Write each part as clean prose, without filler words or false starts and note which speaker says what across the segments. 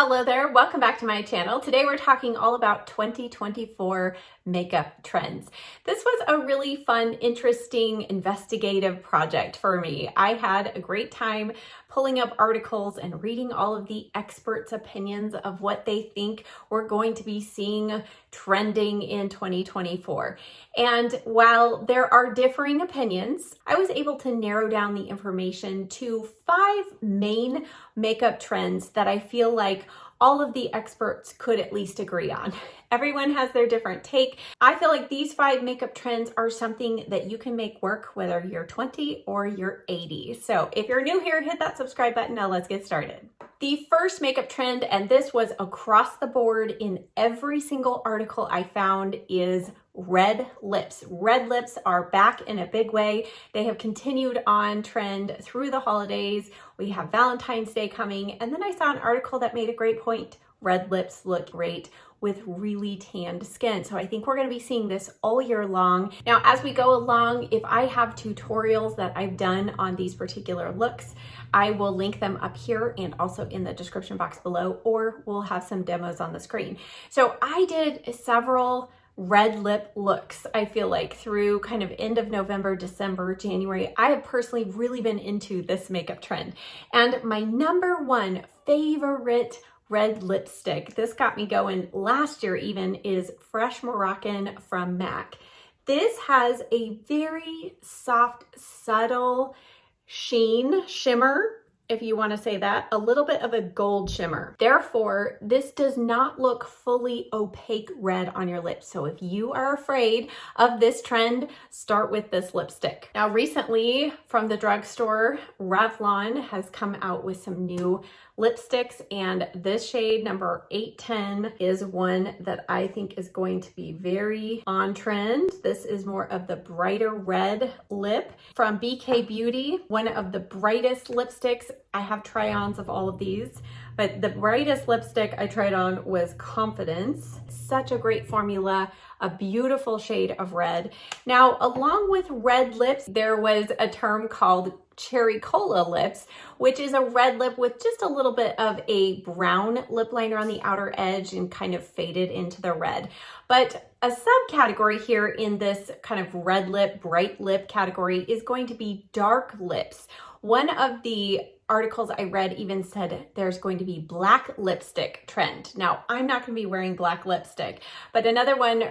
Speaker 1: Hello there, welcome back to my channel. Today we're talking all about 2024 makeup trends. This was a really fun, interesting, investigative project for me. I had a great time pulling up articles and reading all of the experts' opinions of what they think we're going to be seeing trending in 2024. And while there are differing opinions, I was able to narrow down the information to 5 main makeup trends that I feel like all of the experts could at least agree on. Everyone has their different take. I feel like these 5 makeup trends are something that you can make work whether you're 20 or you're 80. So if you're new here, hit that subscribe button. Now let's get started. The first makeup trend, and this was across the board in every single article I found, is red lips. Red lips are back in a big way. They have continued on trend through the holidays. We have Valentine's Day coming, and then I saw an article that made a great point. Red lips look great with really tanned skin. So I think we're going to be seeing this all year long. Now, as we go along, if I have tutorials that I've done on these particular looks, I will link them up here and also in the description box below, or we'll have some demos on the screen. So I did several red lip looks, I feel like, through kind of end of November, December, January. I have personally really been into this makeup trend. And my number one favorite red lipstick, this got me going last year even, is Fresh Moroccan from MAC. This has a very soft, subtle shimmer, if you want to say that, a little bit of a gold shimmer. Therefore, this does not look fully opaque red on your lips. So if you are afraid of this trend, start with this lipstick. Now, recently from the drugstore, Revlon has come out with some new lipsticks, and this shade number 810 is one that I think is going to be very on trend. This is more of the brighter red lip from BK Beauty, one of the brightest lipsticks. I have try-ons of all of these, but the brightest lipstick I tried on was Confidence. Such a great formula, a beautiful shade of red. Now, along with red lips, there was a term called cherry cola lips, which is a red lip with just a little bit of a brown lip liner on the outer edge and kind of faded into the red. But a subcategory here in this kind of red lip, bright lip category is going to be dark lips. One of the articles I read even said there's going to be black lipstick trend. Now, I'm not going to be wearing black lipstick, but another one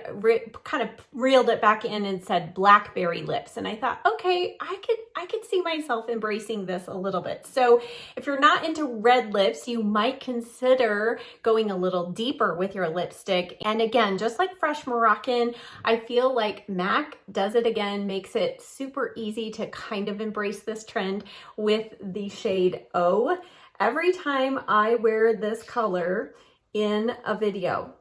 Speaker 1: kind of reeled it back in and said Blackberry Lips. And I thought, okay, I could see myself embracing this a little bit. So if you're not into red lips, you might consider going a little deeper with your lipstick. And again, just like Fresh Moroccan, I feel like MAC does it again, makes it super easy to kind of embrace this trend with the shade O. Every time I wear this color in a video,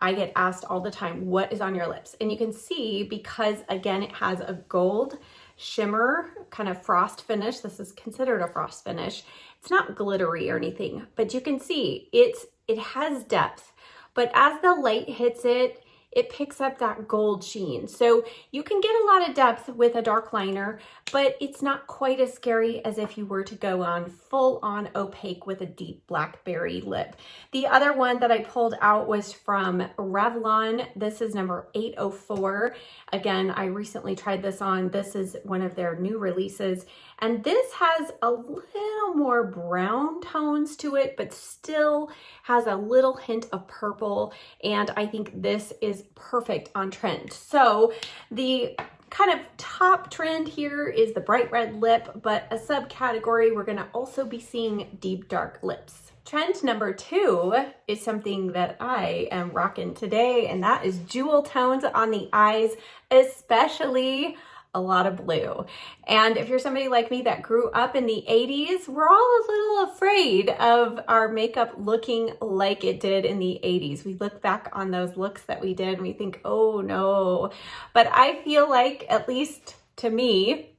Speaker 1: I get asked all the time, what is on your lips? And you can see, because again, it has a gold shimmer kind of frost finish. This is considered a frost finish. It's not glittery or anything, but you can see it has depth, but as the light hits it, it picks up that gold sheen. So you can get a lot of depth with a dark liner, but it's not quite as scary as if you were to go on full on opaque with a deep blackberry lip. The other one that I pulled out was from Revlon. This is number 804. Again, I recently tried this on. This is one of their new releases. And this has a little more brown tones to it, but still has a little hint of purple. And I think this is perfect on trend. So the kind of top trend here is the bright red lip, but a subcategory, we're gonna also be seeing deep dark lips. Trend number 2 is something that I am rocking today, and that is jewel tones on the eyes, especially a lot of blue. And if you're somebody like me that grew up in the 80s, we're all a little afraid of our makeup looking like it did in the 80s. We look back on those looks that we did and we think, oh no. But I feel like, at least to me,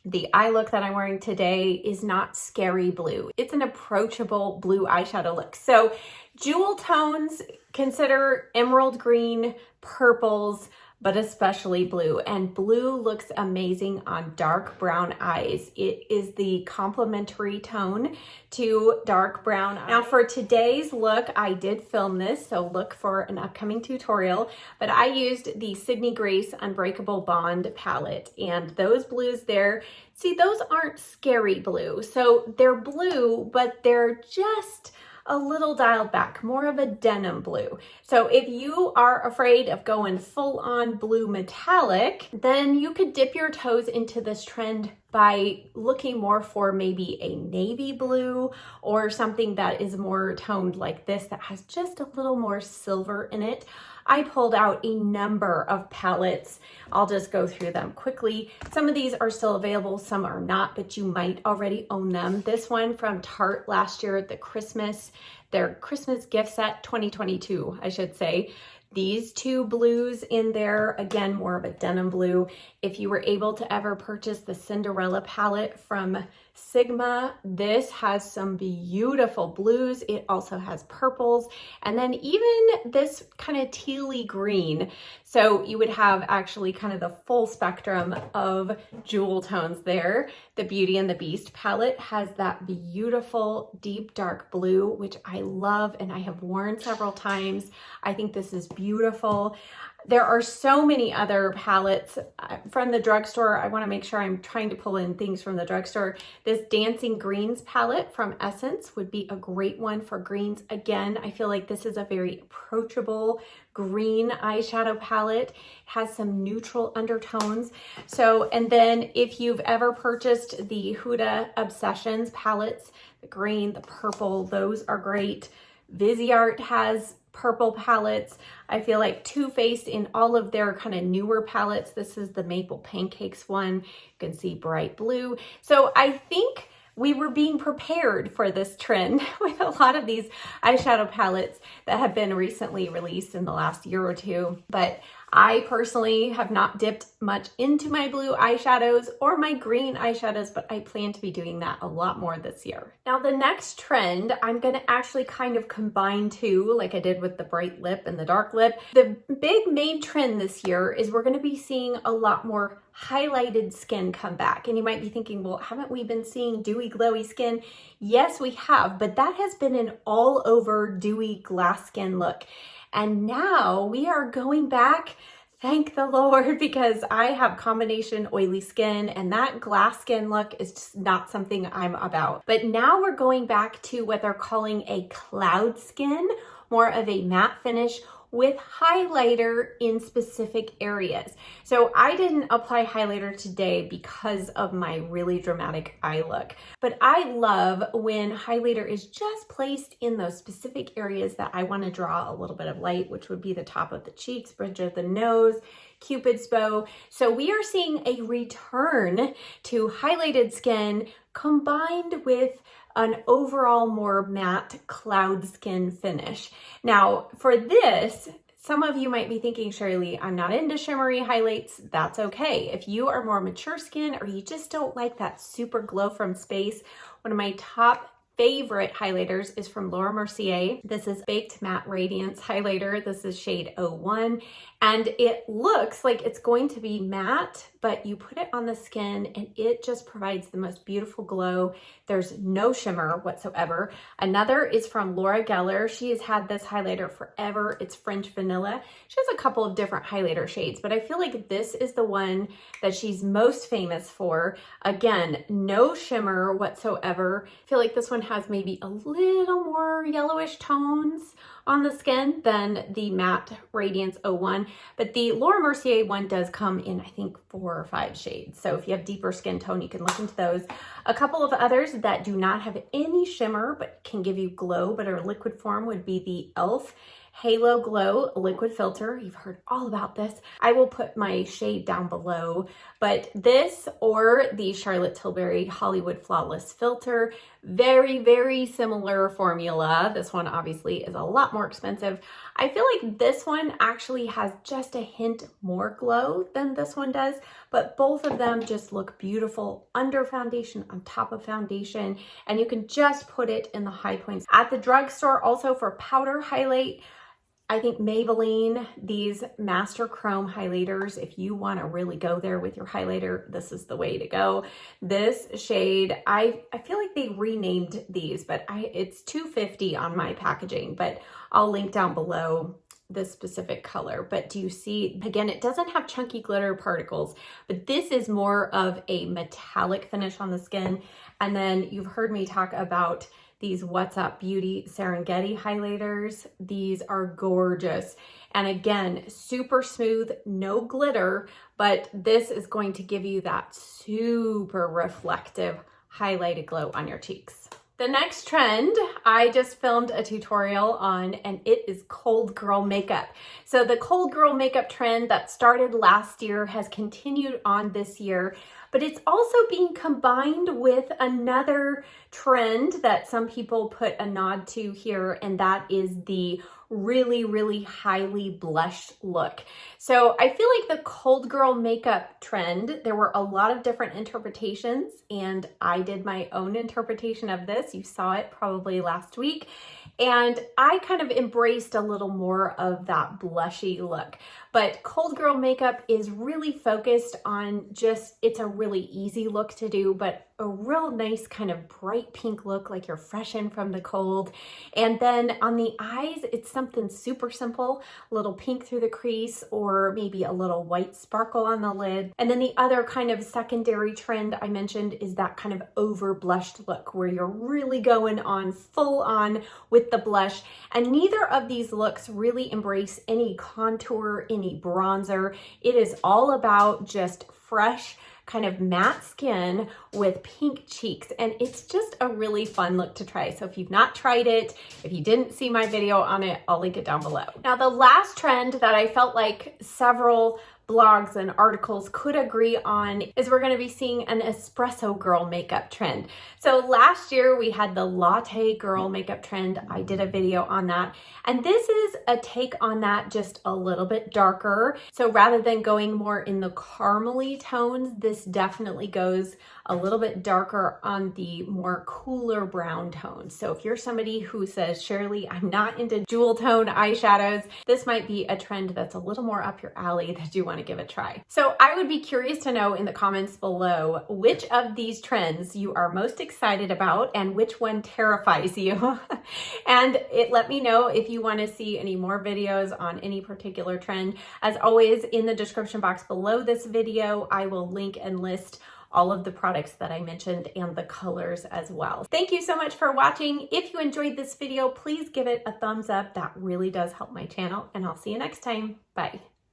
Speaker 1: the eye look that I'm wearing today is not scary blue. It's an approachable blue eyeshadow look. So jewel tones, consider emerald green, purples, but especially blue. And blue looks amazing on dark brown eyes. It is the complementary tone to dark brown eyes. Now for today's look, I did film this, so look for an upcoming tutorial, but I used the Sydney Grace Unbreakable Bond palette, and those blues there, see, those aren't scary blue. So they're blue, but they're just a little dialed back, more of a denim blue. So if you are afraid of going full on blue metallic, then you could dip your toes into this trend by looking more for maybe a navy blue or something that is more toned like this that has just a little more silver in it. I pulled out a number of palettes. I'll just go through them quickly. Some of these are still available, some are not, but you might already own them. This one from Tarte last year, their Christmas gift set 2022, I should say. These two blues in there, again, more of a denim blue. If you were able to ever purchase the Cinderella palette from Sigma, this has some beautiful blues. It also has purples, and then even this kind of tealy green. So you would have actually kind of the full spectrum of jewel tones there. The Beauty and the Beast palette has that beautiful deep dark blue, which I love and I have worn several times. I think this is beautiful. There are so many other palettes from the drugstore. I want to make sure I'm trying to pull in things from the drugstore. This Dancing Greens palette from Essence would be a great one for greens. Again, I feel like this is a very approachable green eyeshadow palette. It has some neutral undertones. So, and then if you've ever purchased the Huda Obsessions palettes, the green, the purple, those are great. Viseart has purple palettes. I feel like Too Faced in all of their kind of newer palettes. This is the Maple Pancakes one. You can see bright blue. So I think we were being prepared for this trend with a lot of these eyeshadow palettes that have been recently released in the last year or two. But I personally have not dipped much into my blue eyeshadows or my green eyeshadows, but I plan to be doing that a lot more this year. Now the next trend, I'm gonna actually kind of combine two, like I did with the bright lip and the dark lip. The big main trend this year is we're gonna be seeing a lot more highlighted skin come back. And you might be thinking, well, haven't we been seeing dewy, glowy skin? Yes, we have, but that has been an all over dewy glass skin look. And now we are going back, thank the Lord, because I have combination oily skin and that glass skin look is just not something I'm about. But now we're going back to what they're calling a cloud skin, more of a matte finish with highlighter in specific areas. So I didn't apply highlighter today because of my really dramatic eye look, but I love when highlighter is just placed in those specific areas that I want to draw a little bit of light, which would be the top of the cheeks, bridge of the nose, Cupid's bow. So we are seeing a return to highlighted skin combined with an overall more matte cloud skin finish. Now for this, some of you might be thinking, Sharalee, I'm not into shimmery highlights. That's okay. If you are more mature skin or you just don't like that super glow from space, one of my top favorite highlighters is from Laura Mercier. This is Baked Matte Radiance highlighter. This is shade 01, and it looks like it's going to be matte, but you put it on the skin and it just provides the most beautiful glow. There's no shimmer whatsoever. Another is from Laura Geller. She has had this highlighter forever. It's French Vanilla. She has a couple of different highlighter shades, but I feel like this is the one that she's most famous for. Again, no shimmer whatsoever. I feel like this one has maybe a little more yellowish tones on the skin than the Matte Radiance 01, but the Laura Mercier one does come in, I think, 4 or 5 shades. So if you have deeper skin tone, you can look into those. A couple of others that do not have any shimmer but can give you glow but are liquid form would be the e.l.f. Halo Glow Liquid Filter. You've heard all about this. I will put my shade down below, but this or the Charlotte Tilbury Hollywood Flawless Filter, very, very similar formula. This one obviously is a lot more expensive. I feel like this one actually has just a hint more glow than this one does, but both of them just look beautiful under foundation, on top of foundation, and you can just put it in the high points. At the drugstore also for powder highlight, I think Maybelline, these Master Chrome highlighters, if you want to really go there with your highlighter, this is the way to go. This shade, I feel like they renamed these, but it's $2.50 on my packaging, but I'll link down below this specific color. But do you see, again, it doesn't have chunky glitter particles, but this is more of a metallic finish on the skin. And then you've heard me talk about these What's Up Beauty Serengeti highlighters. These are gorgeous. And again, super smooth, no glitter, but this is going to give you that super reflective highlighted glow on your cheeks. The next trend I just filmed a tutorial on, and it is cold girl makeup. So the cold girl makeup trend that started last year has continued on this year, but it's also being combined with another trend that some people put a nod to here, and that is the really, really highly blushed look. So I feel like the cold girl makeup trend, there were a lot of different interpretations, and I did my own interpretation of this. You saw it probably last week. And I kind of embraced a little more of that blushy look. But cold girl makeup is really focused on just, it's a really easy look to do, but a real nice kind of bright pink look like you're fresh in from the cold. And then on the eyes, it's something super simple, a little pink through the crease or maybe a little white sparkle on the lid. And then the other kind of secondary trend I mentioned is that kind of over blushed look where you're really going on full on with the blush. And neither of these looks really embrace any contour, any bronzer. It is all about just fresh, kind of matte skin with pink cheeks, and it's just a really fun look to try. So if you've not tried it, if you didn't see my video on it, I'll link it down below. Now, the last trend that I felt like several blogs and articles could agree on is we're going to be seeing an espresso girl makeup trend. So last year we had the latte girl makeup trend. I did a video on that, and this is a take on that, just a little bit darker. So rather than going more in the caramely tones, this definitely goes a little bit darker on the more cooler brown tones. So if you're somebody who says, Sharalee, I'm not into jewel tone eyeshadows, this might be a trend that's a little more up your alley that you want to give a try. So I would be curious to know in the comments below which of these trends you are most excited about and which one terrifies you. And let me know if you want to see any more videos on any particular trend. As always, in the description box below this video, I will link and list all of the products that I mentioned and the colors as well. Thank you so much for watching. If you enjoyed this video, please give it a thumbs up. That really does help my channel, and I'll see you next time. Bye.